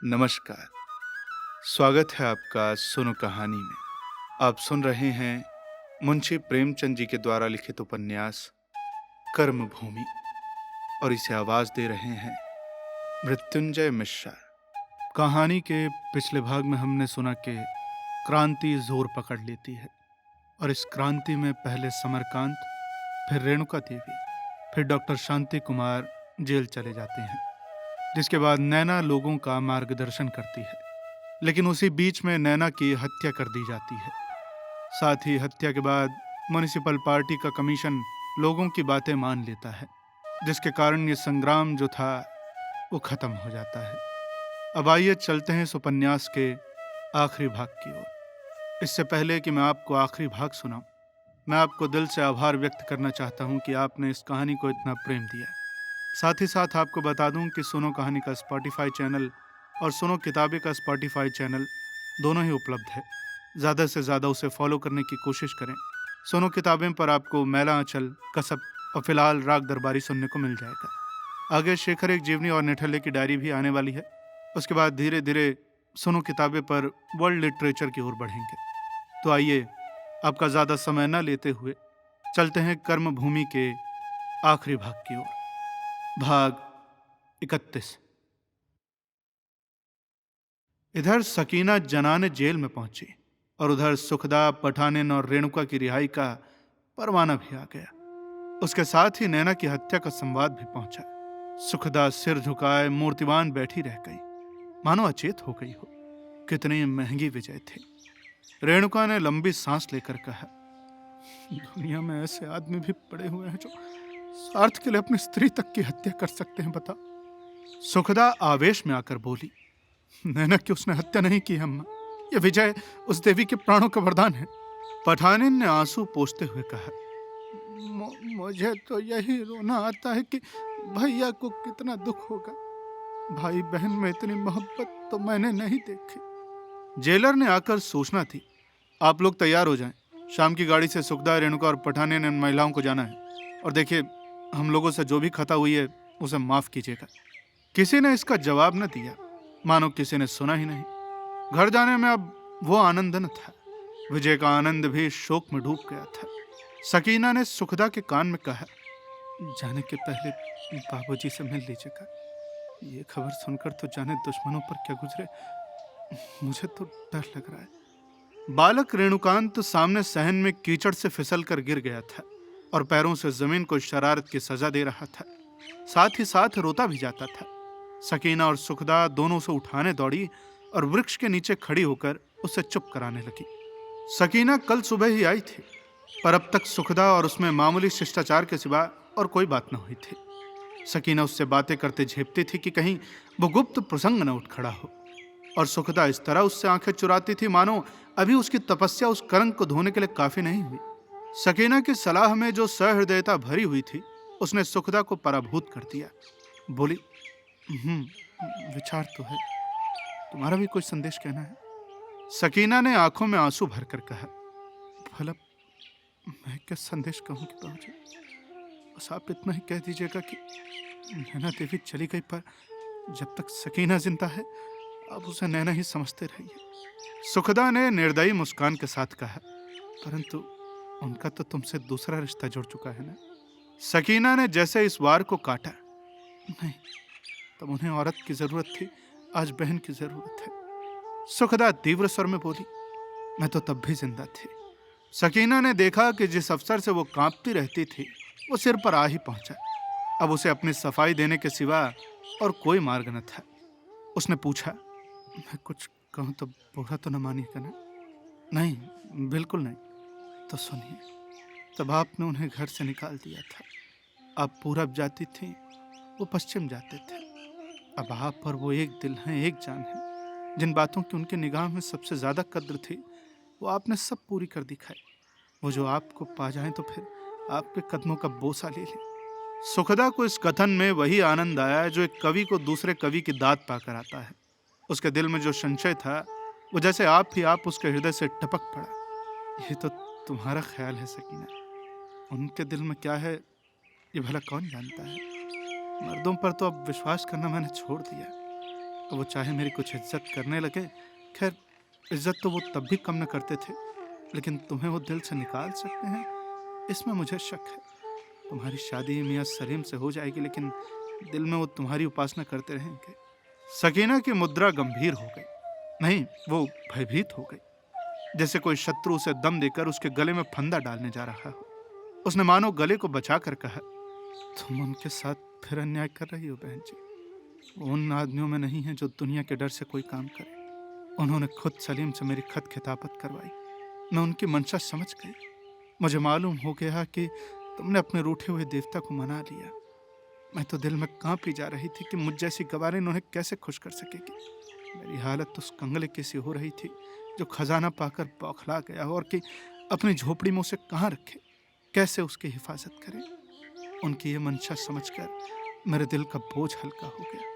नमस्कार। स्वागत है आपका सुनो कहानी में। आप सुन रहे हैं मुंशी प्रेमचंद जी के द्वारा लिखित उपन्यास कर्मभूमि और इसे आवाज दे रहे हैं मृत्युंजय मिश्रा। कहानी के पिछले भाग में हमने सुना कि क्रांति जोर पकड़ लेती है और इस क्रांति में पहले समरकांत, फिर रेणुका देवी, फिर डॉक्टर शांति कुमार जेल चले जाते हैं, जिसके बाद नैना लोगों का मार्गदर्शन करती है। लेकिन उसी बीच में नैना की हत्या कर दी जाती है। साथ ही हत्या के बाद म्युनिसिपल पार्टी का कमीशन लोगों की बातें मान लेता है, जिसके कारण ये संग्राम जो था वो खत्म हो जाता है। अब आइए चलते हैं इस उपन्यास के आखिरी भाग की ओर। इससे पहले कि मैं आपको आखिरी भाग सुनाऊं, मैं आपको दिल से आभार व्यक्त करना चाहता हूं कि आपने इस कहानी को इतना प्रेम दिया। साथ ही साथ आपको बता दूं कि सुनो कहानी का स्पॉटिफाई चैनल और सुनो किताबें का स्पॉटिफाई चैनल दोनों ही उपलब्ध है। ज़्यादा से ज़्यादा उसे फॉलो करने की कोशिश करें। सुनो किताबें पर आपको मैला आंचल, कसब और फिलहाल राग दरबारी सुनने को मिल जाएगा। आगे शेखर एक जीवनी और निठल्ले की डायरी भी आने वाली है। उसके बाद धीरे धीरे सुनो किताबें पर वर्ल्ड लिटरेचर की ओर बढ़ेंगे। तो आइए, आपका ज़्यादा समय न लेते हुए चलते हैं कर्मभूमि के आखिरी भाग की ओर। भाग 31। इधर सकीना जनाने जेल में पहुंची और उधर सुखदा, पठानिन और रेणुका की रिहाई का परवाना भी आ गया। उसके साथ ही नैना की हत्या का संवाद भी पहुंचा। सुखदा सिर झुकाए मूर्तिवान बैठी रह गई, मानो अचेत हो गई हो। कितनी महंगी विजय थी। रेणुका ने लंबी सांस लेकर कहा, दुनिया में ऐसे आदमी भी पड़े हुए हैं जो स्वार्थ के लिए अपनी स्त्री तक की हत्या कर सकते हैं, बता। सुखदा आवेश में आकर बोली, नैना की उसने हत्या नहीं की है अम्मा। यह विजय उस देवी के प्राणों का वरदान है। पठानिन ने आंसू पोंछते हुए कहा, मुझे तो यही रोना आता है कि भैया को कितना दुख होगा। भाई बहन में इतनी मोहब्बत तो मैंने नहीं देखी। जेलर ने आकर सूचना थी, आप लोग तैयार हो जाएं। शाम की गाड़ी से सुखदा, रेणुका और पठानिन इन महिलाओं को जाना है। और देखिए, हम लोगों से जो भी खता हुई है उसे माफ कीजिएगा। किसी ने इसका जवाब न दिया, मानो किसी ने सुना ही नहीं। घर जाने में अब वो आनंद न था। विजय का आनंद भी शोक में डूब गया था। सकीना ने सुखदा के कान में कहा, जाने के पहले बाबूजी से मिल लीजिएगा। ये खबर सुनकर तो जाने दुश्मनों पर क्या गुजरे, मुझे तो डर लग रहा है। बालक रेणुकांत सामने सहन में कीचड़ से फिसल कर गिर गया था और पैरों से जमीन को शरारत की सजा दे रहा था। साथ ही साथ रोता भी जाता था। सकीना और सुखदा दोनों से उठाने दौड़ी और वृक्ष के नीचे खड़ी होकर उसे चुप कराने लगी। सकीना कल सुबह ही आई थी, पर अब तक सुखदा और उसमें मामूली शिष्टाचार के सिवा और कोई बात न हुई थी। सकीना उससे बातें करते झेपती थी कि कहीं वो गुप्त प्रसंग न उठ खड़ा हो, और सुखदा इस तरह उससे आंखें चुराती थी मानो अभी उसकी तपस्या उस कलंक को धोने के लिए काफी नहीं हुई। सकीना की सलाह में जो सहृदयता भरी हुई थी, उसने सुखदा को पराभूत कर दिया। बोली, विचार तो है, तुम्हारा भी कोई संदेश कहना है? सकीना ने आंखों में आंसू भरकर कहा, भला मैं क्या संदेश कहूं कि बाबूजी, बस आप इतना ही कह दीजिएगा कि नैना देवी चली गई, पर जब तक सकीना जिंदा है आप उसे नैना ही समझते रहिए। सुखदा ने निर्दयी मुस्कान के साथ कहा, परंतु उनका तो तुमसे दूसरा रिश्ता जुड़ चुका है ना। सकीना ने जैसे इस वार को काटा, नहीं, तब उन्हें औरत की जरूरत थी, आज बहन की जरूरत है। सुखदा तीव्र स्वर में बोली, मैं तो तब भी जिंदा थी। सकीना ने देखा कि जिस अफसर से वो कांपती रहती थी वो सिर पर आ ही पहुंचा। अब उसे अपनी सफाई देने के सिवा और कोई मार्ग न था। उसने पूछा, मैं कुछ कहूं तो बुरा तो न मानिएगा ना? नहीं, बिल्कुल नहीं। तो सुनिए, तब आपने उन्हें घर से निकाल दिया था। आप पूरब जाती थी, वो पश्चिम जाते थे। अब आप पर वो एक दिल है, एक जान है। जिन बातों की उनकी निगाह में सबसे ज्यादा कद्र थी वो आपने सब पूरी कर दिखाई। वो जो आपको पा जाए तो फिर आपके कदमों का बोसा ले ले। सुखदा को इस कथन में वही आनंद आया जो एक कवि को दूसरे कवि की दाद पाकर आता है। उसके दिल में जो संशय था वो जैसे आप उसके हृदय से टपक पड़ा। ये तो तुम्हारा ख्याल है सकीना, उनके दिल में क्या है ये भला कौन जानता है। मर्दों पर तो अब विश्वास करना मैंने छोड़ दिया। वो चाहे मेरी कुछ इज्जत करने लगे, खैर इज्जत तो वो तब भी कम न करते थे, लेकिन तुम्हें वो दिल से निकाल सकते हैं, इसमें मुझे शक है। तुम्हारी शादी मियाँ सलीम से हो जाएगी, लेकिन दिल में वो तुम्हारी उपासना करते रहेंगे। सकीना की मुद्रा गंभीर हो गई, नहीं, वो भयभीत हो गई, जैसे कोई शत्रु उसे दम देकर उसके गले में फंदा डालने जा रहा हो। उसने मानो गले को बचाकर कहा, तुम उनके साथ फिर अन्याय कर रही हो बहन जी। वो उन आदमियों में नहीं है जो दुनिया के डर से कोई काम करे। उन्होंने खुद सलीम से मेरी खत खिताबत करवाई। मैं उनकी मंशा समझ गई। मुझे मालूम हो गया कि तुमने अपने रूठे हुए देवता को मना लिया। मैं तो दिल में कांपी जा रही थी कि मुझ जैसी गवारीन उन्हें कैसे खुश कर सकेगी। मेरी हालत तो उस कंगले की सी हो रही थी जो खजाना पाकर बौखला गया हो, और कि अपनी झोपड़ी में उसे कहाँ रखे, कैसे उसकी हिफाजत करे। उनकी ये मंशा समझकर मेरे दिल का बोझ हल्का हो गया।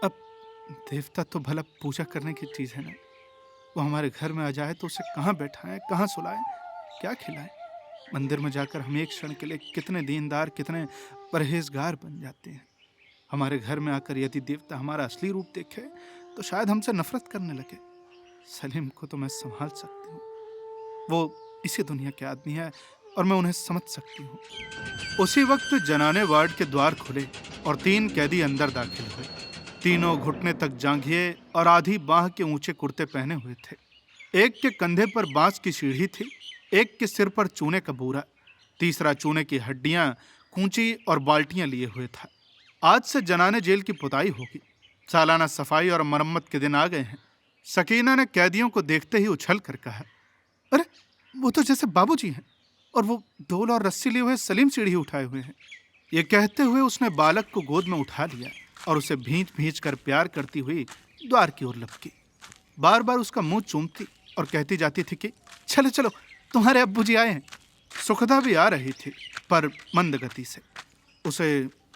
अब देवता तो भला पूजा करने की चीज़ है ना, वो हमारे घर में आ जाए तो उसे कहाँ बैठाएं, कहाँ सुलाएं, क्या खिलाएं। मंदिर में जाकर हम एक क्षण के लिए कितने दीनदार, कितने परहेजगार बन जाते हैं। हमारे घर में आकर यदि देवता हमारा असली रूप देखे तो शायद हमसे नफरत करने लगे। सलीम को तो मैं संभाल सकती हूँ, वो इसी दुनिया के आदमी है और मैं उन्हें समझ सकती हूँ। उसी वक्त जनाने वार्ड के द्वार खुले और 3 कैदी अंदर दाखिल हुए। तीनों घुटने तक जांघिए और आधी बाह के ऊंचे कुर्ते पहने हुए थे। एक के कंधे पर बांस की सीढ़ी थी, एक के सिर पर चूने का बूरा, तीसरा चूने की हड्डियां, कूंची और बाल्टियां लिए हुए था। आज से जनाने जेल की पुताई होगी। सालाना सफाई और मरम्मत के दिन आ गए हैं। सकीना ने कैदियों को देखते ही उछल कर कहा, अरे वो तो जैसे बाबूजी हैं, और वो डोल और रस्सी लिए हुए सलीम सीढ़ी उठाए हुए हैं। ये कहते हुए उसने बालक को गोद में उठा लिया और उसे भींच भींच कर प्यार करती हुई द्वार की ओर लपकी। बार बार उसका मुंह चूमती और कहती जाती थी कि चलो चलो, तुम्हारे अब्बू जी आए हैं। सुखदा भी आ रही थी, पर मंद गति से। उसे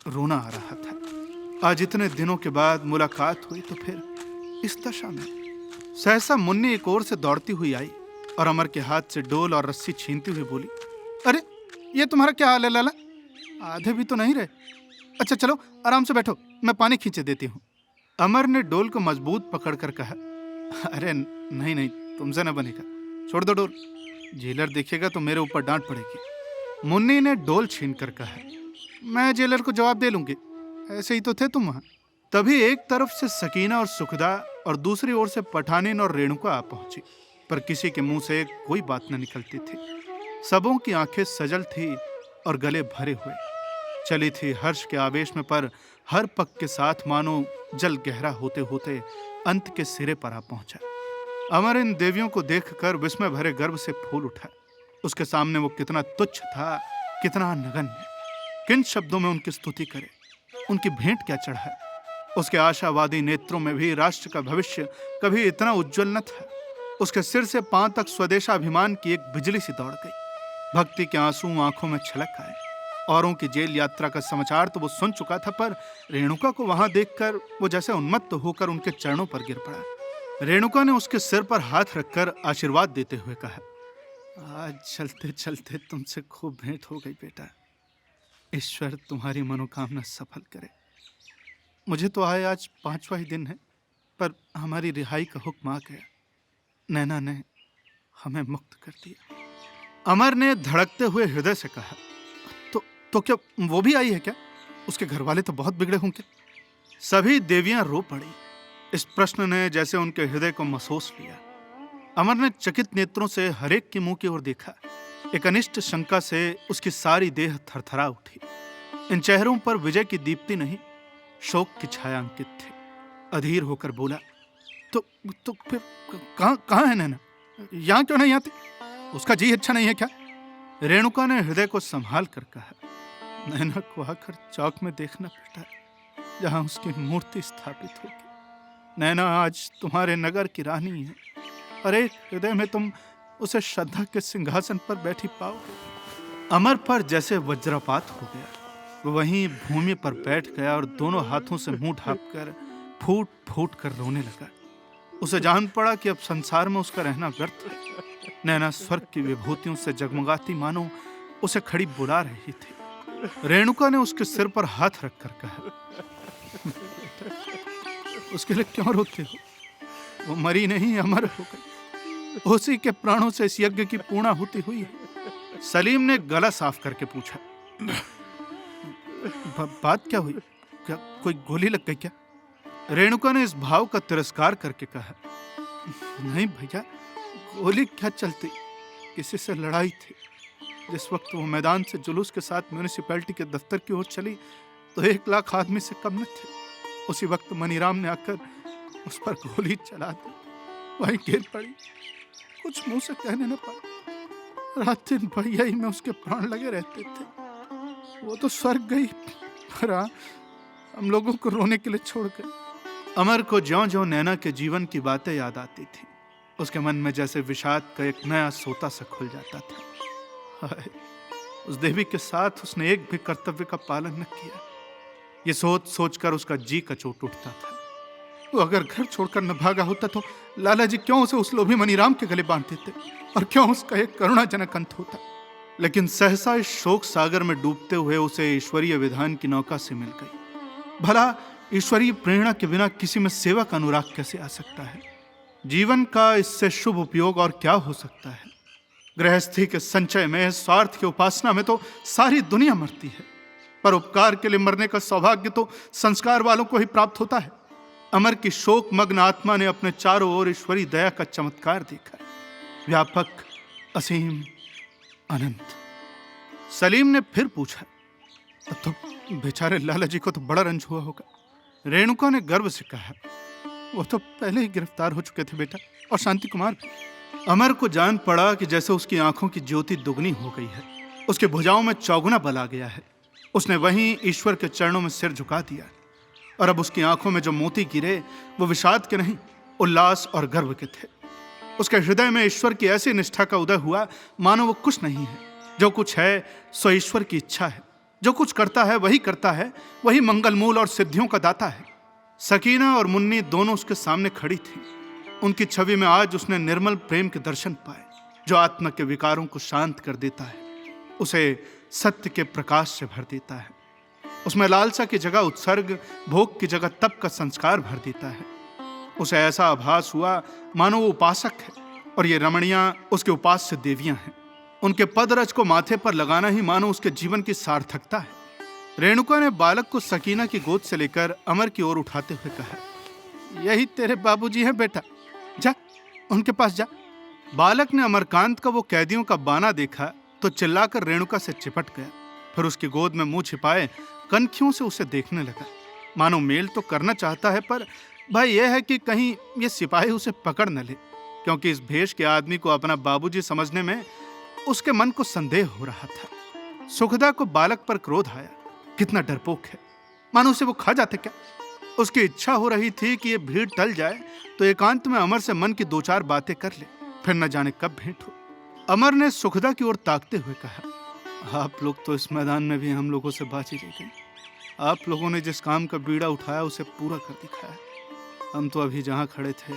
रोना आ रहा था। आज इतने दिनों के बाद मुलाकात हुई तो फिर इस दशा में। सहसा मुन्नी एक ओर से दौड़ती हुई आई और अमर के हाथ से डोल और रस्सी छीनती हुई बोली, अरे ये तुम्हारा क्या हाल है लाला? आधे भी तो नहीं रहे। अच्छा चलो आराम से बैठो, मैं पानी खींचे देती हूँ। अमर ने डोल को मजबूत पकड़कर कहा, अरे नहीं नहीं, तुमसे न बनेगा, छोड़ दो डोल, जेलर देखेगा तो मेरे ऊपर डांट पड़ेगी। मुन्नी ने डोल छीन कर कहा, मैं जेलर को जवाब दे लूंगी, ऐसे ही तो थे तुम वहां। तभी एक तरफ से सकीना और सुखदा और दूसरी ओर से पठानीन और रेणुका आ पहुंची, पर किसी के मुंह से कोई बात न निकलती थी। सबों की आंखें सजल थी और गले भरे हुए चली थी हर्ष के आवेश में, पर हर पग के साथ मानो जल गहरा होते होते अंत के सिरे पर आ पहुंचा। अमर इन देवियों को देखकर विस्मय भरे गर्व से फूल उठा। उसके सामने वो कितना तुच्छ था, कितना नगण्य। किन शब्दों में उनकी स्तुति करे, उनकी भेंट क्या चढ़ाए। उसके आशावादी नेत्रों में भी राष्ट्र का भविष्य कभी इतना उज्जवल न था। उसके सिर से पांव तक स्वदेशाभिमान की एक बिजली सी दौड़ गई। भक्ति के आंसू आंखों में छलक आए। औरों की जेल यात्रा का समाचार तो वो सुन चुका था, पर रेणुका को वहां देखकर वो जैसे उन्मत्त होकर उनके चरणों पर गिर पड़ा। रेणुका ने उसके सिर पर हाथ रखकर आशीर्वाद देते हुए कहा, आज चलते चलते तुमसे खूब भेंट हो गई बेटा। ईश्वर तुम्हारी मनोकामना सफल करे। मुझे तो आए आज 5वां ही दिन है, पर हमारी रिहाई का हुक्म आ गया। नैना ने हमें मुक्त कर दिया। अमर ने धड़कते हुए हृदय से कहा, तो क्या वो भी आई है क्या? उसके घर वाले तो बहुत बिगड़े होंगे। सभी देवियां रो पड़ी। इस प्रश्न ने जैसे उनके हृदय को महसूस लिया। अमर ने चकित नेत्रों से हरेक के मुंह की ओर देखा। एक अनिष्ट शंका से उसकी सारी देह थरथरा उठी। इन चेहरों पर विजय की दीप्ति नहीं, शोक की छाया अंकित थी। अधीर होकर बोला, तो फिर कहाँ है नैना? यहाँ क्यों नहीं आती? उसका जी अच्छा नहीं है क्या? रेणुका ने हृदय को संभाल कर कहा, नैना को आकर चौक में देखना बेटा, जहाँ उसकी मूर्ति स्थापित होगी। नैना आज तुम्हारे नगर की रानी है और एक हृदय में तुम उसे श्रद्धा के सिंहासन पर बैठी पाओगे। अमर पर जैसे वज्रपात हो गया। वो वहीं भूमि पर बैठ गया और दोनों हाथों से मुंह ढांपकर फूट फूट कर रोने लगा। उसे जान पड़ा कि अब संसार में उसका रहना व्यर्थ है। नैना स्वर्ग की विभूतियों से जगमगाती मानो उसे खड़ी बुला रही थी। रेणुका ने उसके सिर पर हाथ रखकर कहा, उसके लिए क्यों रोते हो? वो मरी नहीं, अमर हो गई। उसी के प्राणों से इस यज्ञ की पूर्णाहुति हुई है। सलीम ने गला साफ करके पूछा, बात क्या हुई? क्या कोई गोली लग गई क्या? रेणुका ने इस भाव का तिरस्कार करके कहा, नहीं भैया, गोली क्या चलती, किसी से लड़ाई थी। जिस वक्त वो मैदान से जुलूस के साथ म्यूनिसिपैलिटी के दफ्तर की ओर चली तो 1 लाख आदमी से कम न थे। उसी वक्त मनीराम ने आकर उस पर गोली चला दी, वहीं गिर पड़ी, कुछ मुंह से कहने न पाई। रात दिन भैया ही में उसके प्राण लगे रहते थे। वो तो स्वर्ग गई, पर हम लोगों को रोने के लिए छोड़ गए। अमर को ज्यों-ज्यों नैना के जीवन की बातें याद आती थी, उसके मन में जैसे विषाद का एक नया सोता सा खुल जाता था। हाय, उस देवी के साथ उसने एक भी कर्तव्य का पालन न किया। ये सोच सोचकर उसका जी कचोट उठता था। वो अगर घर छोड़कर न भागा होता तो लाला जी क्यों उसे उस लोभी मनीराम के गले बांध देते, और क्यों उसका एक करुणाजनक अंत होता। लेकिन सहसा इस शोक सागर में डूबते हुए उसे ईश्वरीय विधान की नौका से मिल गई। भला ईश्वरीय प्रेरणा के बिना किसी में सेवा का अनुराग कैसे आ सकता है? जीवन का इससे शुभ उपयोग और क्या हो सकता है? गृहस्थी के संचय में, स्वार्थ की उपासना में तो सारी दुनिया मरती है, पर उपकार के लिए मरने का सौभाग्य तो संस्कार वालों को ही प्राप्त होता है। अमर की शोक मग्न आत्मा ने अपने चारों ओर ईश्वरी दया का चमत्कार देखा, व्यापक, असीम, अनंत। सलीम ने फिर पूछा, अब तो बेचारे लाला जी को तो बड़ा रंज हुआ होगा। रेणुका ने गर्व से कहा, वो तो पहले ही गिरफ्तार हो चुके थे बेटा, और शांति कुमार भी। अमर को जान पड़ा कि जैसे उसकी आंखों की ज्योति दुगनी हो गई है, उसके भुजाओं में चौगुना बल आ गया है। उसने वहीं ईश्वर के चरणों में सिर झुका दिया, और अब उसकी आंखों में जो मोती गिरे वो विषाद के नहीं, उल्लास और गर्व के थे। उसके हृदय में ईश्वर की ऐसी निष्ठा का उदय हुआ मानो वो कुछ नहीं है। जो कुछ है सो ईश्वर की इच्छा है। जो कुछ करता है वही करता है, वही मंगलमूल और सिद्धियों का दाता है। सकीना और मुन्नी दोनों उसके सामने खड़ी थी। उनकी छवि में आज उसने निर्मल प्रेम के दर्शन पाए, जो आत्मा के विकारों को शांत कर देता है, उसे सत्य के प्रकाश से भर देता है। उसमें लालसा की जगह उत्सर्ग, भोग की जगह तप का संस्कार भर देता है। उसे ऐसा आभास हुआ मानो वो उपासक है और ये रमणियां उसके उपास्य देवियां हैं। उनके पदरज को माथे पर लगाना ही मानो उसके जीवन की सार्थकता है। रेणुका ने बालक को सकीना की गोद से लेकर अमर की ओर उठाते हुए कहा, यही तेरे बाबूजी हैं बेटा, जा उनके पास जा। बालक ने अमरकांत का वो कैदियों का बाना देखा तो चिल्लाकर रेणुका से चिपट गया, फिर उसकी गोद में मुंह छिपाए कनखियों से उसे देखने लगा, मानो मेल तो करना चाहता है, पर भाई यह है कि कहीं ये सिपाही उसे पकड़ न ले, क्योंकि इस भेष के आदमी को अपना बाबूजी समझने में उसके मन को संदेह हो रहा था। सुखदा को बालक पर क्रोध आया, कितना डरपोक है, मानो उसे वो खा जाते क्या। उसकी इच्छा हो रही थी कि ये भीड़ टल जाए तो एकांत में अमर से मन की 2-4 बातें कर ले, फिर न जाने कब भेंट हो। अमर ने सुखदा की ओर ताकते हुए कहा, आप लोग तो इस मैदान में भी हम लोगों से बाजी ले गए। आप लोगों ने जिस काम का बीड़ा उठाया उसे पूरा कर दिखाया। हम तो अभी जहाँ खड़े थे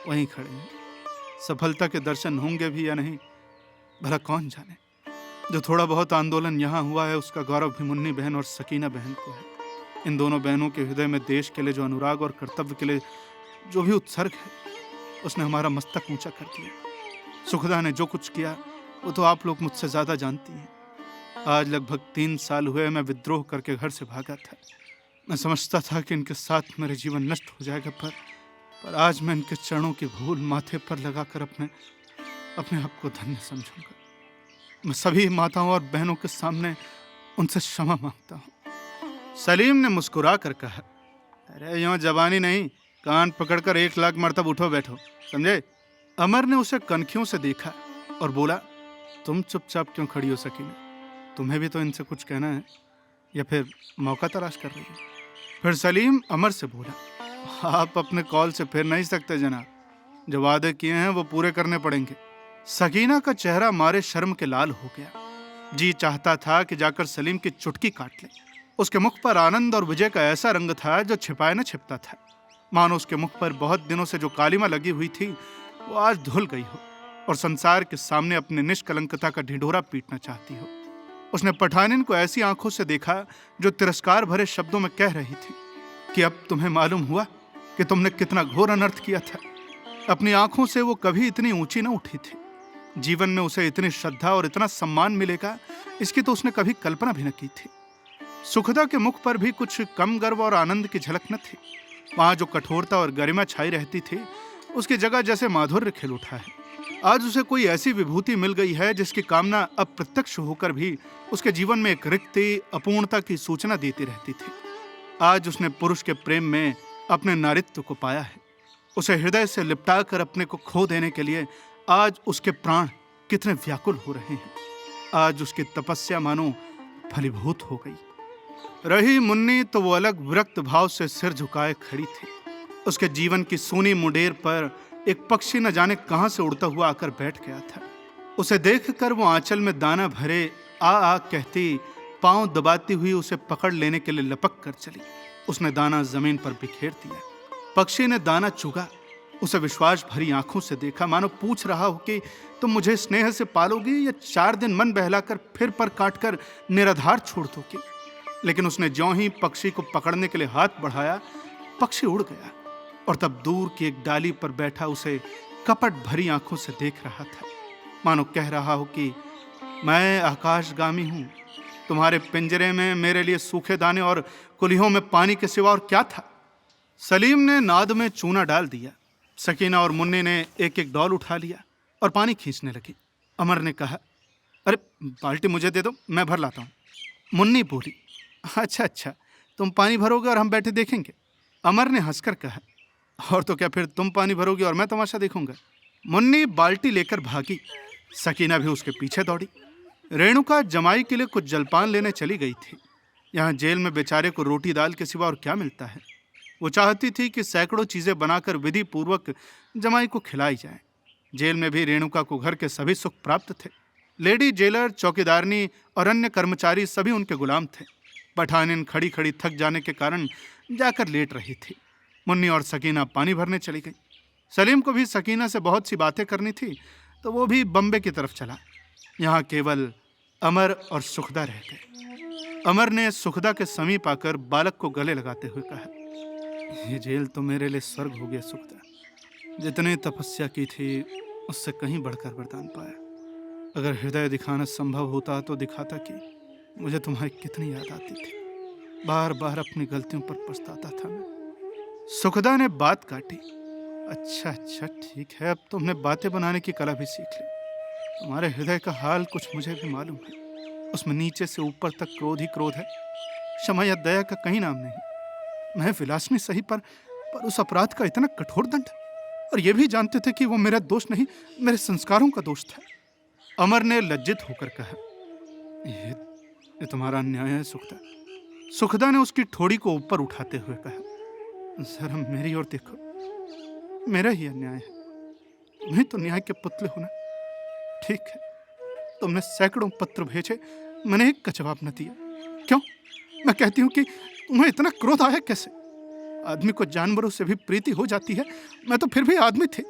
वहीं खड़े हैं। सफलता के दर्शन होंगे भी या नहीं भला कौन जाने। जो थोड़ा बहुत आंदोलन यहाँ हुआ है उसका गौरव भी मुन्नी बहन और सकीना बहन को है। इन दोनों बहनों के हृदय में देश के लिए जो अनुराग और कर्तव्य के लिए जो भी उत्सर्ग है, उसने हमारा मस्तक ऊंचा कर दिया। सुखदा ने जो कुछ किया वो तो आप लोग मुझसे ज्यादा जानती हैं। आज लगभग 3 साल हुए मैं विद्रोह करके घर से भागा था। मैं समझता था कि इनके साथ मेरे जीवन नष्ट हो जाएगा, पर आज मैं इनके चरणों की धूल माथे पर लगाकर अपने आप को धन्य समझूंगा। मैं सभी माताओं और बहनों के सामने उनसे क्षमा मांगता हूँ। सलीम ने मुस्कुरा कर कहा, अरे यूं जवानी नहीं, कान पकड़कर 1 लाख मरतब उठो बैठो, समझे। अमर ने उसे कनखियों से देखा और बोला, तुम चुपचाप क्यों खड़ी हो सकीना? तुम्हें भी तो इनसे कुछ कहना है, या फिर मौका तलाश कर रही हो? फिर सलीम अमर से बोला, आप अपने कॉल से फिर नहीं सकते जनाब, जो वादे किए हैं वो पूरे करने पड़ेंगे। सकीना का चेहरा मारे शर्म के लाल हो गया। जी चाहता था कि जाकर सलीम की चुटकी काट ले। उसके मुख पर आनंद और विजय का ऐसा रंग था जो छिपाए न छिपता था, मानो उसके मुख पर बहुत दिनों से जो कालिमा लगी हुई थी वो आज धुल गई हो और संसार के सामने अपने निष्कलंकता का ढिंढोरा पीटना चाहती हो। उसने पठानिन को ऐसी आंखों से देखा जो तिरस्कार भरे शब्दों में कह रही थी कि अब तुम्हें मालूम हुआ कि तुमने कितना घोर अनर्थ किया था। अपनी आंखों से वो कभी इतनी ऊंची न उठी थी। जीवन में उसे इतनी श्रद्धा और इतना सम्मान मिलेगा, इसकी तो उसने कभी कल्पना भी न की थी। सुखदा के मुख पर भी कुछ कम गर्व और आनंद की झलक न थी। वहां जो कठोरता और गरिमा छाई रहती थी, उसकी जगह जैसे माधुर्य खिल उठा है। आज उसे कोई ऐसी विभूति मिल गई है जिसकी कामना अप्रत्यक्ष होकर भी उसके जीवन में एक रिक्ति, अपूर्णता की सूचना देती रहती थी। आज उसने पुरुष के प्रेम में अपने नारित्व को पाया है। उसे हृदय से लिपटाकर अपने को खो देने के लिए आज उसके प्राण कितने व्याकुल हो रहे हैं। आज उसकी तपस्या मानो फलीभूत हो गई। रही मुन्नी तो वो अलग विरक्त भाव से सिर झुकाए खड़ी थी। उसके जीवन की सूनी मुंडेर पर एक पक्षी न जाने कहां से उड़ता हुआ आकर बैठ गया था। उसे देखकर वो आंचल में दाना भरे आ कहती, पांव दबाती हुई उसे पकड़ लेने के लिए लपक कर चली। उसने दाना जमीन पर बिखेर दिया। पक्षी ने दाना चुगा, उसे विश्वास भरी आंखों से देखा, मानो पूछ रहा हो कि तुम मुझे स्नेह से पालोगी या 4 दिन मन बहलाकर फिर पर काटकर निराधार छोड़ दोगी। लेकिन उसने ज्यों ही पक्षी को पकड़ने के लिए हाथ बढ़ाया, पक्षी उड़ गया और तब दूर की एक डाली पर बैठा उसे कपट भरी आंखों से देख रहा था, मानो कह रहा हो कि मैं आकाशगामी हूं। तुम्हारे पिंजरे में मेरे लिए सूखे दाने और कुल्हियों में पानी के सिवा और क्या था। सलीम ने नाद में चूना डाल दिया। सकीना और मुन्नी ने एक एक डॉल उठा लिया और पानी खींचने लगी। अमर ने कहा, अरे बाल्टी मुझे दे दो, मैं भर लाता हूँ। मुन्नी बोली, अच्छा, तुम पानी भरोगे और हम बैठे देखेंगे। अमर ने हंसकर कहा, और तो क्या, फिर तुम पानी भरोगे और मैं तमाशा देखूंगा। मुन्नी बाल्टी लेकर भागी। सकीना भी उसके पीछे दौड़ी। रेणुका जमाई के लिए कुछ जलपान लेने चली गई थी। यहाँ जेल में बेचारे को रोटी दाल के सिवा और क्या मिलता है। वो चाहती थी कि सैकड़ों चीजें बनाकर विधि पूर्वक जमाई को खिलाई जाए। जेल में भी रेणुका को घर के सभी सुख प्राप्त थे। लेडी जेलर, चौकीदारनी और अन्य कर्मचारी सभी उनके गुलाम थे। पठानिन खड़ी खड़ी थक जाने के कारण जाकर लेट रही थी। मुन्नी और सकीना पानी भरने चली गई। सलीम को भी सकीना से बहुत सी बातें करनी थी, तो वो भी बम्बे की तरफ चला। यहाँ केवल अमर और सुखदा रह गए। अमर ने सुखदा के समीप आकर बालक को गले लगाते हुए कहा, ये जेल तो मेरे लिए स्वर्ग हो गया सुखदा। जितनी तपस्या की थी उससे कहीं बढ़कर वरदान पाया। अगर हृदय दिखाना संभव होता तो दिखाता कि मुझे तुम्हारी कितनी याद आती थी। बार बार अपनी गलतियों पर पछताता था मैं। सुखदा ने बात काटी, अच्छा ठीक है, अब तुमने बातें बनाने की कला भी सीख ली। तुम्हारे हृदय का हाल कुछ मुझे भी मालूम है। उसमें नीचे से ऊपर तक क्रोध ही क्रोध है, क्षमा या दया का कहीं नाम नहीं। मैं विलासिनी सही, पर उस अपराध का इतना कठोर दंड, और यह भी जानते थे कि वो मेरा दोष नहीं, मेरे संस्कारों का दोष था। अमर ने लज्जित होकर कहा, ये तुम्हारा अन्याय है सुखदा। सुखदा ने उसकी ठोड़ी को ऊपर उठाते हुए कहा, जरा मेरी ओर देखो, मेरा ही अन्याय है। तुम्हें तो न्याय के पुतले हो ना। ठीक है, तुमने सैकड़ों पत्र भेजे, मैंने एक का जवाब न दिया। क्यों? मैं कहती हूँ कि तुम्हें इतना क्रोध आया कैसे? आदमी को जानवरों से भी प्रीति हो जाती है, मैं तो फिर भी आदमी थी।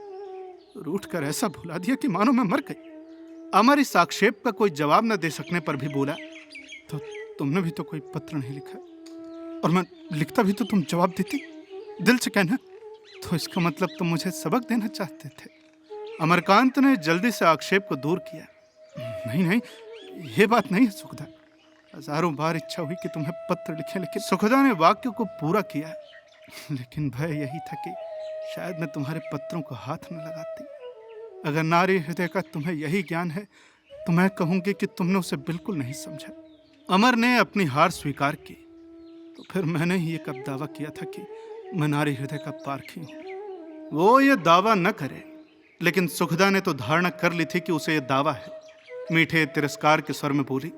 रूठ कर ऐसा भुला दिया कि मानो मैं मर गई। अमर इस आक्षेप का कोई जवाब न दे सकने पर भी बोला, तो तुमने भी तो कोई पत्र नहीं लिखा, और मैं लिखता भी तो तुम जवाब देती। दिल से कहना, तो इसका मतलब तुम मुझे सबक देना चाहते थे। अमरकांत ने जल्दी से आक्षेप को दूर किया। नहीं, ये बात नहीं है सुखदा। हजारों बार इच्छा हुई कि तुम्हें पत्र लिखे, लेकिन सुखदा ने वाक्य को पूरा किया, लेकिन भय यही था कि शायद मैं तुम्हारे पत्रों को हाथ न लगाती। अगर नारी हृदय का तुम्हें यही ज्ञान है तो मैं कहूंगी कि तुमने उसे बिल्कुल नहीं समझा। अमर ने अपनी हार स्वीकार की। तो फिर मैंने ही ये कब दावा किया था कि मैं नारी हृदय का पारखी हूं। वो ये दावा न करे, लेकिन सुखदा ने तो धारणा कर ली थी कि उसे ये दावा है। मीठे तिरस्कार के स्वर में बोली,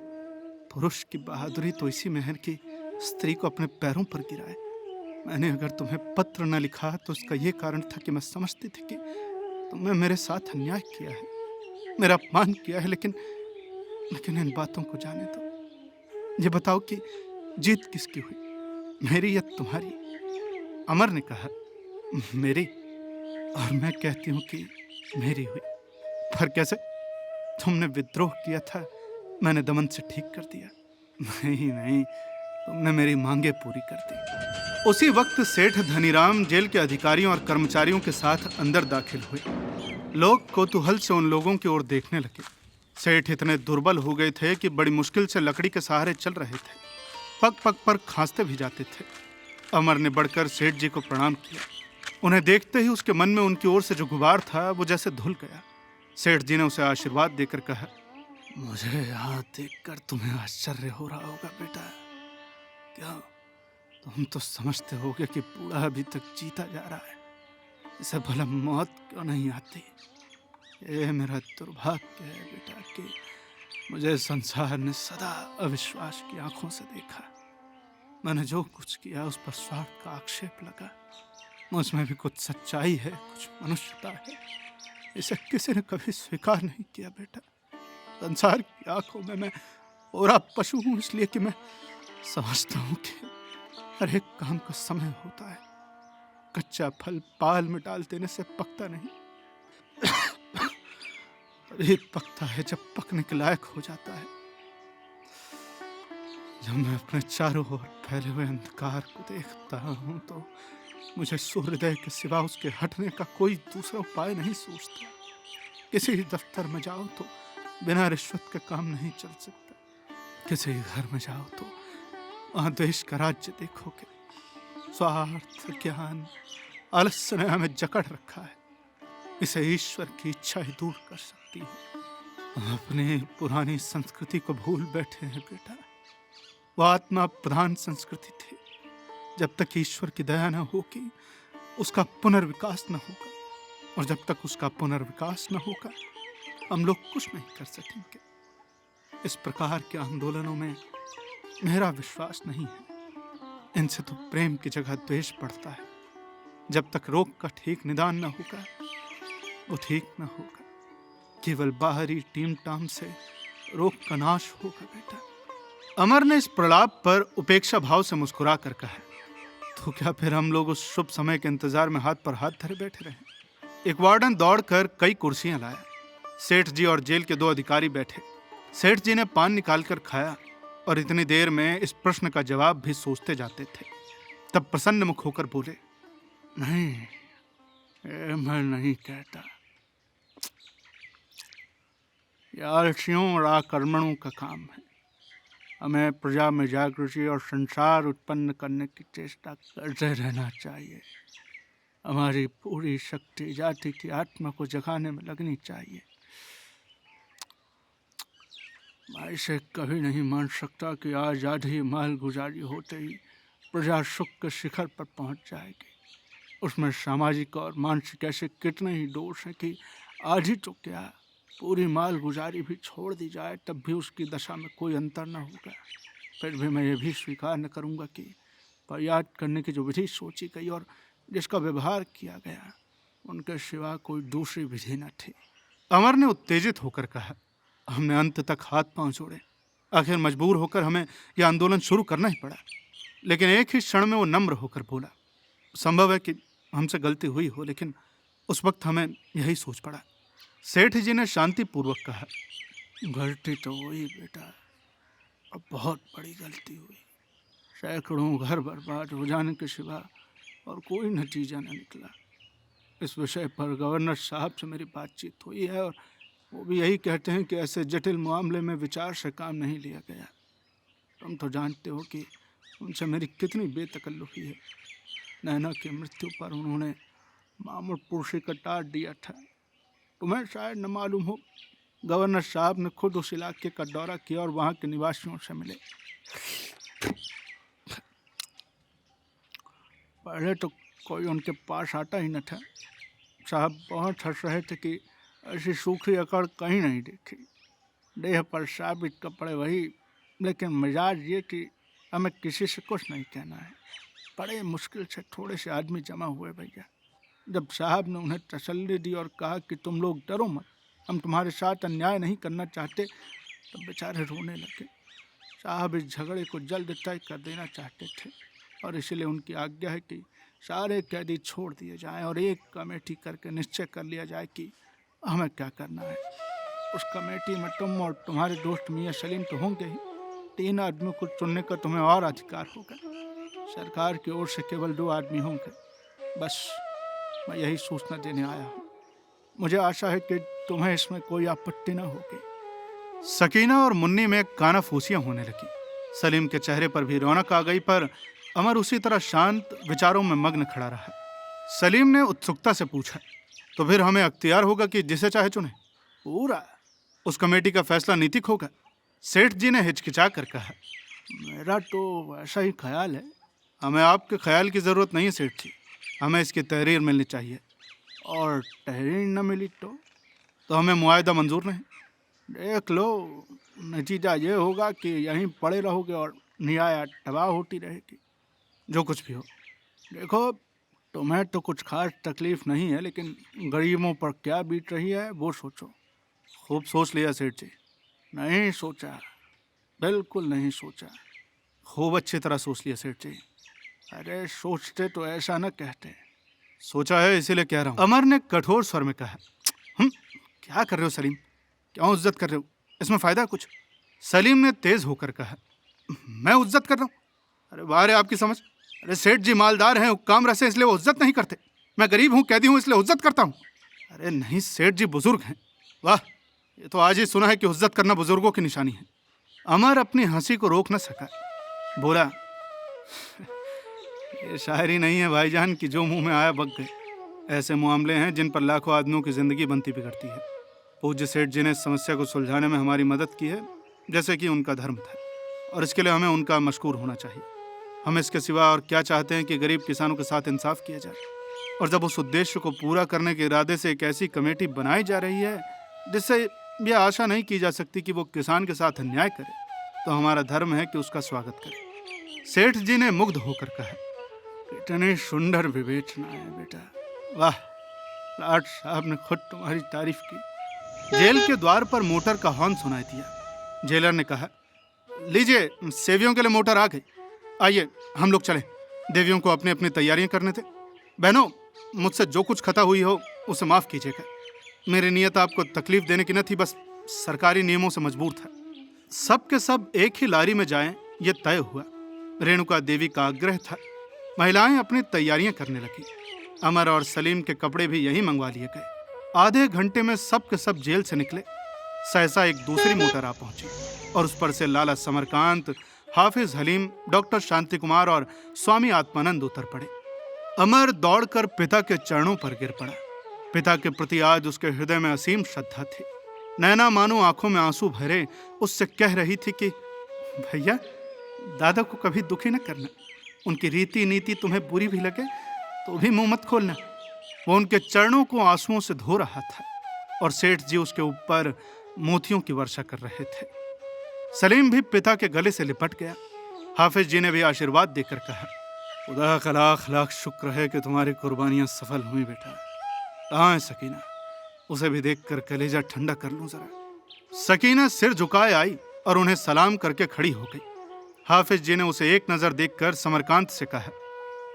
पुरुष की बहादुरी तो इसी में है कि स्त्री को अपने पैरों पर गिराए। मैंने अगर तुम्हें पत्र न लिखा तो इसका यह कारण था कि मैं समझती थी कि तुमने मेरे साथ अन्याय किया है, मेरा अपमान किया है। लेकिन इन बातों को जाने दो। ये बताओ कि जीत किसकी हुई, मेरी या तुम्हारी? अमर ने कहा, मेरी। और मैं कहती हूँ कि मेरी हुई। पर कैसे? तुमने विद्रोह किया था, मैंने दमन से ठीक कर दिया। नहीं, तुमने मेरी मांगे पूरी कर दी। उसी वक्त सेठ धनीराम जेल के अधिकारियों और कर्मचारियों के साथ अंदर दाखिल हुए। लोग कौतूहल से उन लोगों की ओर देखने लगे। सेठ इतने दुर्बल हो गए थे कि बड़ी मुश्किल से लकड़ी के सहारे चल रहे थे। पग पग पर खांसते भी जाते थे। अमर ने बढ़कर सेठ जी को प्रणाम किया। उन्हें देखते ही उसके मन में उनकी ओर से जो गुबार था वो जैसे धुल गया। सेठ जी ने उसे आशीर्वाद देकर कहा, मुझे यहाँ देखकर तुम्हें आश्चर्य हो रहा होगा बेटा। क्या तुम तो समझते होगे कि बूढ़ा अभी तक जीता जा रहा है, इसे भला मौत क्यों नहीं आती। ये मेरा दुर्भाग्य है बेटा कि मुझे संसार ने सदा अविश्वास की आंखों से देखा। मैंने जो कुछ किया उस पर स्वार्थ का आक्षेप लगा। मुझमें भी कुछ सच्चाई है, कुछ मनुष्यता है, इसे किसी ने कभी स्वीकार नहीं किया बेटा। संसार की आंखों में मैं पूरा पशु हूं, इसलिए कि मैं समझता हूं कि हर एक काम का समय होता है। कच्चा फल पाल में डाल देने से पकता नहीं, तभी पकता है जब पकने के लायक हो जाता है। जब मैं अपने चारों ओर फैले हुए अंधकार को देखता हूं तो मुझे सूर्योदय के सिवा उसके हटने का कोई दूसरा उपाय नहीं सूझता। किसी दफ्तर में जाओ तो बिना रिश्वत के काम नहीं चल सकता। किसी घर में जाओ तो वहां देश का राज्य देखोगे। स्वार्थ, ज्ञान, आलस्य ने हमें जकड़ रखा है। इसे ईश्वर की इच्छा ही दूर कर सकती है। हम अपनी पुरानी संस्कृति को भूल बैठे हैं बेटा। वो आत्मा प्रधान संस्कृति थी। जब तक ईश्वर की दया न होगी उसका पुनर्विकास न होगा, और जब तक उसका पुनर्विकास न होगा हम लोग कुछ नहीं कर सकेंगे। इस प्रकार के आंदोलनों में मेरा विश्वास नहीं है। इनसे तो प्रेम की जगह द्वेष बढ़ता है। जब तक रोग का ठीक निदान न होगा वो ठीक न होगा। केवल बाहरी टीम टाम से रोग का नाश होगा बेटा। अमर ने इस प्रलाप पर उपेक्षा भाव से मुस्कुरा कर कहा, तो क्या फिर हम लोग उस शुभ समय के इंतजार में हाथ पर हाथ धरे बैठे रहे। एक वार्डन दौड़कर कई कुर्सियां लाया। सेठ जी और जेल के 2 अधिकारी बैठे। सेठ जी ने पान निकालकर खाया और इतनी देर में इस प्रश्न का जवाब भी सोचते जाते थे। तब प्रसन्न मुख होकर बोले, नहीं, ये मैं नहीं कहता। ये आलसियों और आक्रमणों का काम है। हमें प्रजा में जागृति और संसार उत्पन्न करने की चेष्टा करते रहना चाहिए। हमारी पूरी शक्ति जाति की आत्मा को जगाने में लगनी चाहिए। मैं इसे कभी नहीं मान सकता कि आज़ादी माल गुजारी होते ही प्रजा सुख के शिखर पर पहुंच जाएगी। उसमें सामाजिक और मानसिक ऐसे कितने ही दोष हैं कि आधी तो क्या पूरी माल गुजारी भी छोड़ दी जाए तब भी उसकी दशा में कोई अंतर न होगा। फिर भी मैं ये भी स्वीकार न करूँगा कि फरियाद करने की जो विधि सोची गई और जिसका व्यवहार किया गया उनके सिवा कोई दूसरी विधि न थी। अमर ने उत्तेजित होकर कहा, हमने अंत तक हाथ पांव जोड़े। आखिर मजबूर होकर हमें यह आंदोलन शुरू करना ही पड़ा। लेकिन एक ही क्षण में वो नम्र होकर बोला, संभव है कि हमसे गलती हुई हो, लेकिन उस वक्त हमें यही सोच पड़ा। सेठ जी ने शांतिपूर्वक कहा, गलती तो हुई बेटा, अब बहुत बड़ी गलती हुई। सैकड़ों घर बर्बाद हो जाने के सिवा और कोई नतीजा न निकला। इस विषय पर गवर्नर साहब से मेरी बातचीत हुई है और वो भी यही कहते हैं कि ऐसे जटिल मामले में विचार से काम नहीं लिया गया। तुम तो जानते हो कि उनसे मेरी कितनी बेतकल्लुफी है। नैना की मृत्यु पर उन्होंने मामूल पुरुषी का टाट दिया था। तुम्हें शायद न मालूम हो, गवर्नर साहब ने खुद उस इलाके का दौरा किया और वहाँ के निवासियों से मिले। पहले तो कोई उनके पास आता ही न था। साहब बहुत हंस रहे थे कि ऐसी सूखी अकड़ कहीं नहीं देखी। देह पर साबित कपड़े वही, लेकिन मिजाज ये कि हमें किसी से कुछ नहीं कहना है। बड़े मुश्किल से थोड़े से आदमी जमा हुए भैया। जब साहब ने उन्हें तसल्ली दी और कहा कि तुम लोग डरो मत, हम तुम्हारे साथ अन्याय नहीं करना चाहते, तब बेचारे रोने लगे। साहब इस झगड़े को जल्द तय कर देना चाहते थे और इसलिए उनकी आज्ञा है कि सारे कैदी छोड़ दिए जाएं और एक कमेटी करके निश्चय कर लिया जाए कि हमें क्या करना है। उस कमेटी में तुम और तुम्हारे दोस्त मियाँ सलीम तो होंगे ही। 3 आदमियों को चुनने का तुम्हें और अधिकार होगा। सरकार की ओर से केवल 2 आदमी होंगे। बस मैं यही सूचना देने आया हूँ। मुझे आशा है कि तुम्हें इसमें कोई आपत्ति न होगी। सकीना और मुन्नी में कानाफूसियां होने लगी। सलीम के चेहरे पर भी रौनक आ गई, पर अमर उसी तरह शांत विचारों में मग्न खड़ा रहा। सलीम ने उत्सुकता से पूछा, तो फिर हमें अख्तियार होगा कि जिसे चाहे चुने? पूरा। उस कमेटी का फैसला नीतिक होगा? सेठ जी ने हिचकिचा कर कहा। मेरा तो ऐसा ही ख्याल है। हमें आपके ख्याल की जरूरत नहीं है सेठ जी, हमें इसकी तहरीर मिलनी चाहिए। और तहरीर न मिली तो हमें मुआहदा मंजूर नहीं। देख लो, नतीजा ये होगा कि यहीं पड़े रहोगे और न्याय तबाह होती रहेगी। जो कुछ भी हो, देखो तुम्हें तो कुछ खास तकलीफ नहीं है, लेकिन गरीबों पर क्या बीत रही है वो सोचो। खूब सोच लिया सेठ जी? नहीं सोचा, बिल्कुल नहीं सोचा। खूब अच्छी तरह सोच लिया सेठ जी। अरे सोचते तो ऐसा न कहते। सोचा है इसीलिए कह रहा हूँ। अमर ने कठोर स्वर में कहा। क्या कर रहे हो सलीम? क्यों इज्जत कर रहे हो? इसमें फायदा कुछ? सलीम ने तेज होकर कहा। मैं इज्जत कर रहा हूँ? अरे वाह रे आपकी समझ। अरे सेठ जी मालदार हैं, हुक्काम रसे, इसलिए वो इज्जत नहीं करते। मैं गरीब हूँ, कैदी हूँ, इसलिए इज्जत करता हूँ। अरे नहीं, सेठ जी बुजुर्ग हैं। वाह, ये तो आज ही सुना है कि इज्जत करना बुजुर्गों की निशानी है। अमर अपनी हंसी को रोक न सका, बोला, ये शायरी नहीं है भाईजान कि जो मुंह में आया बक गए। ऐसे मामले हैं जिन पर लाखों आदमियों की जिंदगी बनती बिगड़ती है। पूज्य सेठ जी ने इस समस्या को सुलझाने में हमारी मदद की है, जैसे कि उनका धर्म था, और इसके लिए हमें उनका मशकूर होना चाहिए। हम इसके सिवा और क्या चाहते हैं कि गरीब किसानों के साथ इंसाफ किया जाए। और जब उस उद्देश्य को पूरा करने के इरादे से एक ऐसी कमेटी बनाई जा रही है जिससे यह आशा नहीं की जा सकती कि वो किसान के साथ अन्याय करे, तो हमारा धर्म है कि उसका स्वागत करें। सेठ जी ने मुग्ध होकर कहा। इतनी सुंदर विवेचना है बेटा, वाह। लाट साहब ने खुद तुम्हारी तारीफ की। जेल के द्वार पर मोटर का हॉर्न सुनाई दिया। जेलर ने कहा, लीजिए, सेवियों के लिए मोटर आ गई। आइए हम लोग चलें, देवियों को अपनी अपनी तैयारियां करने थे। बहनों, मुझसे जो कुछ खता हुई हो उसे माफ कीजिएगा। मेरी नीयत आपको तकलीफ देने की न थी, बस सरकारी नियमों से मजबूर था। सब के सब एक ही लारी में जाएं, यह तय हुआ। रेणुका देवी का आग्रह था। महिलाएं अपनी तैयारियां करने लगी। अमर और सलीम के कपड़े भी यहीं मंगवा लिए गए। आधे घंटे में सब के सब जेल से निकले। सहसा एक दूसरी मोटर आ पहुंची और उस पर से लाला समरकांत, हाफिज हलीम, डॉक्टर शांति कुमार और स्वामी आत्मानंद उतर पड़े। अमर दौड़कर पिता के चरणों पर गिर पड़ा। पिता के प्रति आज उसके हृदय में असीम श्रद्धा थी। नैना मानो आंखों में आंसू भरे उससे कह रही थी कि भैया, दादा को कभी दुखी न करना। उनकी रीति नीति तुम्हें बुरी भी लगे तो भी मुंह मत खोलना। वो उनके चरणों को आंसुओं से धो रहा था और सेठ जी उसके ऊपर मोतियों की वर्षा कर रहे थे। सलीम भी पिता के गले से लिपट गया। हाफिज जी ने भी आशीर्वाद देकर कहा, खुदा का लाख लाख शुक्र है कि तुम्हारी कुर्बानियां सफल हुई बेटा। कहाँ है सकीना? उसे भी देखकर कलेजा ठंडा कर लूं जरा। सकीना सिर झुकाए आई और उन्हें सलाम करके खड़ी हो गई। हाफिज जी ने उसे एक नजर देखकर समरकांत से कहा,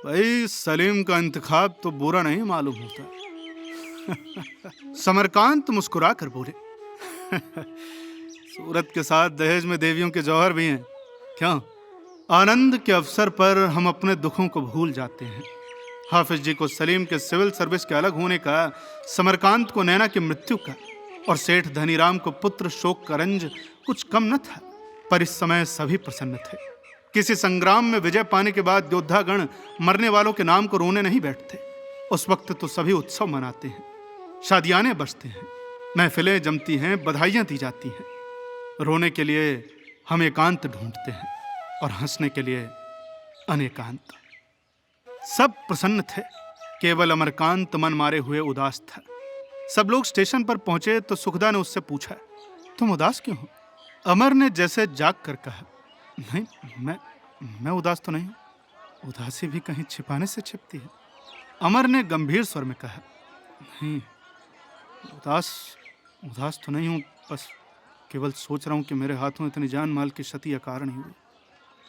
भाई सलीम का इंतखाब तो बुरा नहीं मालूम होता। समरकांत मुस्कुरा कर बोले, सूरत के साथ दहेज में देवियों के जौहर भी हैं। क्यों? आनंद के अवसर पर हम अपने दुखों को भूल जाते हैं। हाफिज जी को सलीम के सिविल सर्विस के अलग होने का, समरकांत को नैना की मृत्यु का और सेठ धनीराम को पुत्र शोक का रंज कुछ कम न था, पर इस समय सभी प्रसन्न थे। किसी संग्राम में विजय पाने के बाद योद्धागण मरने वालों के नाम को रोने नहीं बैठते। उस वक्त तो सभी उत्सव मनाते हैं, शादियाने बजते हैं, महफिलें जमती हैं, बधाइयां दी जाती हैं। रोने के लिए हम एकांत ढूंढते हैं और हंसने के लिए अनेकांत। सब प्रसन्न थे, केवल अमरकांत मन मारे हुए उदास था। सब लोग स्टेशन पर पहुंचे तो सुखदा ने उससे पूछा, तुम उदास क्यों हो? अमर ने जैसे जाग कर कहा, नहीं, मैं उदास तो नहीं हूं। उदासी भी कहीं छिपाने से छिपती है। अमर ने गंभीर स्वर में कहा, नहीं, उदास तो नहीं हूं, बस केवल सोच रहा हूं कि मेरे हाथों इतनी जान माल की क्षति अकारण ही हुई।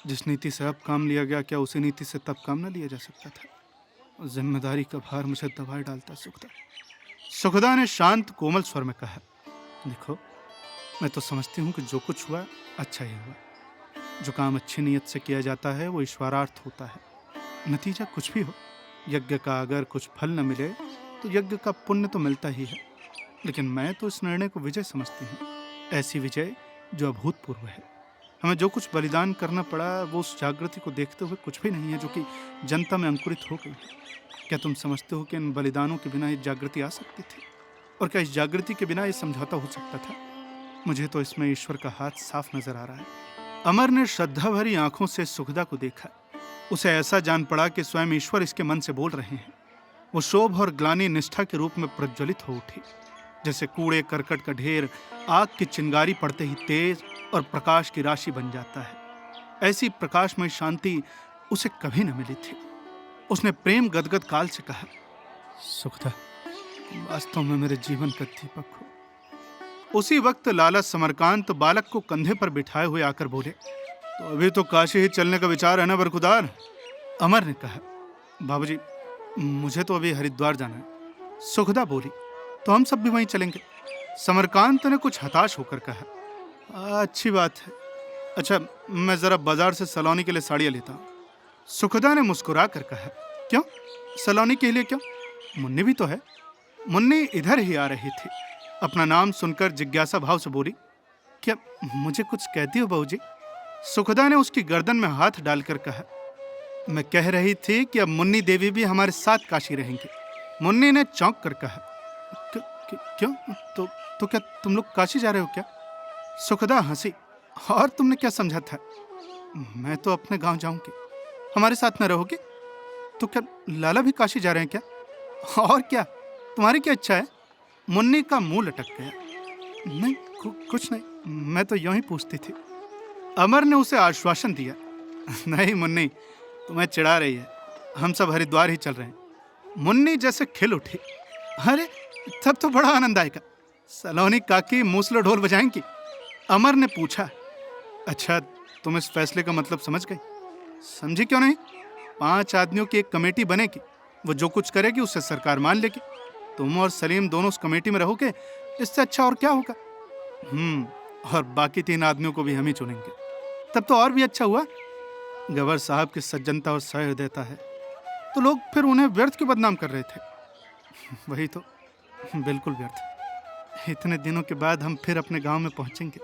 जिस नीति से अब काम लिया गया, क्या उसी नीति से तब काम न लिया जा सकता था? जिम्मेदारी का भार मुझे दबाए डालता सुखदा। सुखदा ने शांत कोमल स्वर में कहा, देखो, मैं तो समझती हूँ कि जो कुछ हुआ अच्छा ही हुआ। जो काम अच्छी नीयत से किया जाता है वो ईश्वरार्थ होता है। नतीजा कुछ भी हो, यज्ञ का अगर कुछ फल न मिले तो यज्ञ का पुण्य तो मिलता ही है, लेकिन मैं तो इस निर्णय को विजय समझती हूँ, ऐसी विजय जो अभूतपूर्व है। हमें जो कुछ बलिदान करना पड़ा वो उस जागृति को देखते हुए कुछ भी नहीं है जो कि जनता में अंकुरित हो गई है। क्या तुम समझते हो कि इन बलिदानों के बिना ये जागृति आ सकती थी? और क्या इस जागृति के बिना ये समझौता हो सकता था? मुझे तो इसमें ईश्वर का हाथ साफ नजर आ रहा है। अमर ने श्रद्धा भरी आंखों से सुखदा को देखा। उसे ऐसा जान पड़ा कि स्वयं ईश्वर इसके मन से बोल रहे हैं। वो शोभ और ग्लानि निष्ठा के रूप में प्रज्वलित हो उठी। जैसे कूड़े करकट का ढेर आग की चिंगारी पड़ते ही तेज और प्रकाश की राशि बन जाता है, ऐसी प्रकाशमय शांति उसे कभी न मिली थी। उसने प्रेम गदगद काल से कहा, सुखदा, तुम वास्तव में मेरे जीवन का दीपक हो। उसी वक्त लाला समरकांत बालक को कंधे पर बिठाए हुए आकर बोले, तो अभी तो काशी ही चलने का विचार है ना बरखुदार? अमर ने कहा, बाबूजी, मुझे तो अभी हरिद्वार जाना है। सुखदा बोली, तो हम सब भी वहीं चलेंगे। समरकांत ने कुछ हताश होकर कहा, अच्छी बात है। अच्छा, मैं जरा बाजार से सलोनी के लिए साड़ियाँ लेता हूँ। सुखदा ने मुस्कुरा कर कहा, क्यों? सलोनी के लिए क्यों? मुन्नी भी तो है। मुन्नी इधर ही आ रही थी। अपना नाम सुनकर जिज्ञासा भाव से बोली, क्या मुझे कुछ कहती हो बहू जी? सुखदा ने उसकी गर्दन में हाथ डालकर कहा, मैं कह रही थी कि अब मुन्नी देवी भी हमारे साथ काशी रहेंगी। मुन्नी ने चौंक कर कहा, क्यों? तो क्या तुम लोग काशी जा रहे हो क्या? सुखदा हंसी, और तुमने क्या समझा था? मैं तो अपने गांव जाऊंगी। हमारे साथ न रहोगे? तो क्या लाला भी काशी जा रहे हैं क्या? और क्या, तुम्हारी क्या इच्छा है? मुन्नी का मुंह लटक गया। नहीं, कुछ नहीं, मैं तो यूं ही पूछती थी। अमर ने उसे आश्वासन दिया, नहीं मुन्नी, तुम्हें चिढ़ा रही है। हम सब हरिद्वार ही चल रहे हैं। मुन्नी जैसे खिल उठी, अरे तब तो बड़ा आनंद आएगा। सलोनी काकी मूसलो ढोल बजाएंगी। अमर ने पूछा, अच्छा, तुम इस फैसले का मतलब समझ गई? समझी क्यों नहीं? 5 आदमियों की एक कमेटी बनेगी, वो जो कुछ करेगी उसे सरकार मान लेगी। तुम और सलीम दोनों उस कमेटी में रहोगे, इससे अच्छा और क्या होगा? और बाकी 3 आदमियों को भी हम ही चुनेंगे। तब तो और भी अच्छा हुआ। गवर साहब की सज्जनता और सहृदयता है, तो लोग फिर उन्हें व्यर्थ क्यों बदनाम कर रहे थे? वही तो, बिल्कुल व्यर्थ। इतने दिनों के बाद हम फिर अपने गांव में पहुंचेंगे,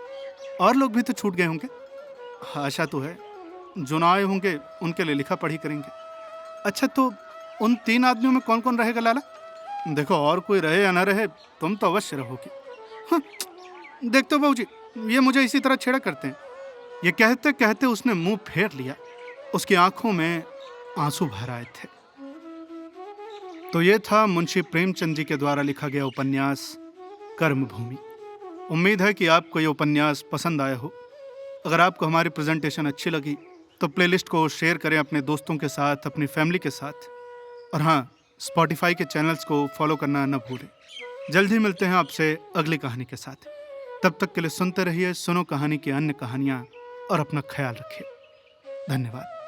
और लोग भी तो छूट गए होंगे। आशा तो है, जो ना आए होंगे उनके लिए लिखा पढ़ी करेंगे। अच्छा, तो उन 3 आदमियों में कौन कौन रहेगा लाला? देखो, और कोई रहे या ना रहे, तुम तो अवश्य रहोगी। हाँ, देखते हो बहू जी, ये मुझे इसी तरह छेड़ा करते हैं। ये कहते कहते उसने मुंह फेर लिया। उसकी आंखों में आंसू भर आए थे। तो ये था मुंशी प्रेमचंद जी के द्वारा लिखा गया उपन्यास कर्मभूमि। उम्मीद है कि आपको ये उपन्यास पसंद आया हो। अगर आपको हमारी प्रेजेंटेशन अच्छी लगी तो प्लेलिस्ट को शेयर करें अपने दोस्तों के साथ, अपनी फैमिली के साथ। और हाँ, स्पॉटिफाई के चैनल्स को फॉलो करना न भूलें। जल्द ही मिलते हैं आपसे अगली कहानी के साथ। तब तक के लिए सुनते रहिए सुनो कहानी की अन्य कहानियाँ, और अपना ख्याल रखिए। धन्यवाद।